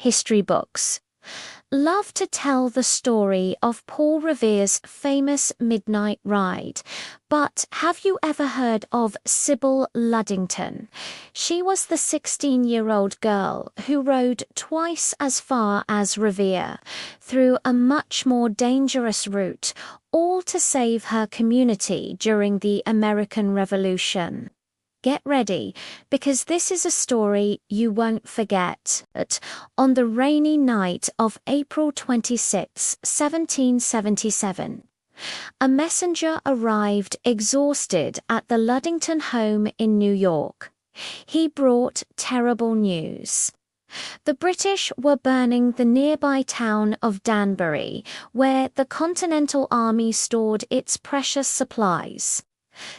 history books love to tell the story of Paul Revere's famous midnight ride. But have you ever heard of Sybil Ludington? She was the 16-year-old girl who rode twice as far as Revere, through a much more dangerous route, all to save her community during the American Revolution. Get ready, because this is a story you won't forget. On the rainy night of April 26, 1777, a messenger arrived exhausted at the Ludington home in New York. He brought terrible news. The British were burning the nearby town of Danbury, where the Continental Army stored its precious supplies.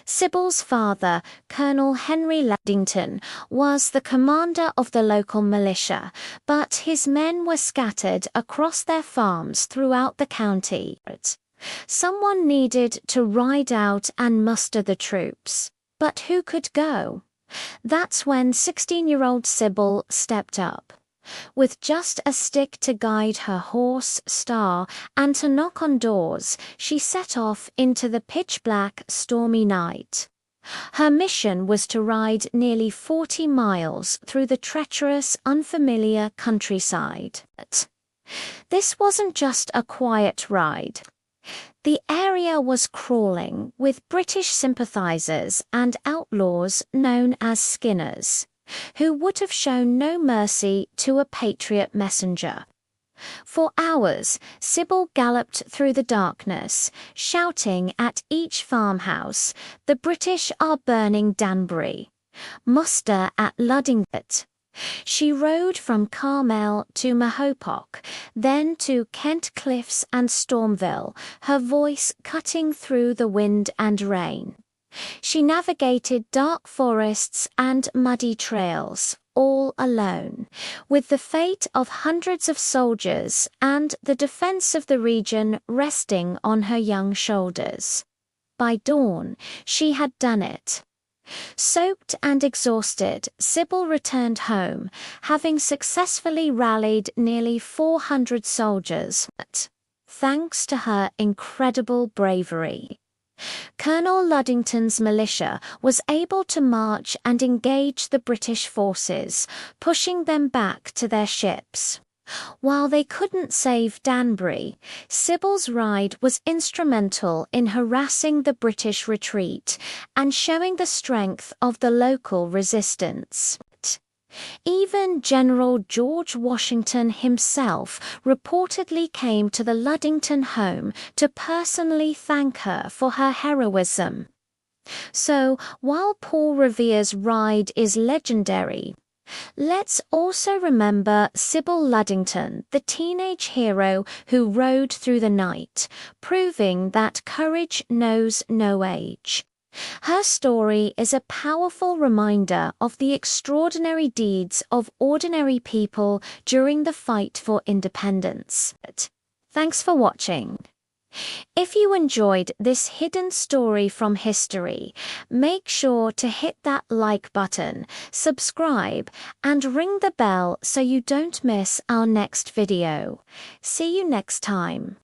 Sybil's father, Colonel Henry Ludington, was the commander of the local militia, but his men were scattered across their farms throughout the county. Someone needed to ride out and muster the troops. But who could go? That's when 16-year-old Sybil stepped up. With just a stick to guide her horse, Star, and to knock on doors, she set off into the pitch-black, stormy night. Her mission was to ride nearly 40 miles through the treacherous, unfamiliar countryside. This wasn't just a quiet ride. The area was crawling with British sympathizers and outlaws known as Skinners, who would have shown no mercy to a patriot messenger. For hours, Sybil galloped through the darkness, shouting at each farmhouse, "The British are burning Danbury. Muster at Ludington." She rode from Carmel to Mahopac, then to Kent Cliffs and Stormville, her voice cutting through the wind and rain. She navigated dark forests and muddy trails, all alone, with the fate of hundreds of soldiers and the defense of the region resting on her young shoulders. By dawn, she had done it. Soaked and exhausted, Sybil returned home, having successfully rallied nearly 400 soldiers, thanks to her incredible bravery. Colonel Ludington's militia was able to march and engage the British forces, pushing them back to their ships. While they couldn't save Danbury, Sybil's ride was instrumental in harassing the British retreat and showing the strength of the local resistance. Even General George Washington himself reportedly came to the Ludington home to personally thank her for her heroism. So, while Paul Revere's ride is legendary, let's also remember Sybil Ludington, the teenage hero who rode through the night, proving that courage knows no age. Her story is a powerful reminder of the extraordinary deeds of ordinary people during the fight for independence. Thanks for watching. If you enjoyed this hidden story from history, make sure to hit that like button, subscribe, and ring the bell so you don't miss our next video. See you next time.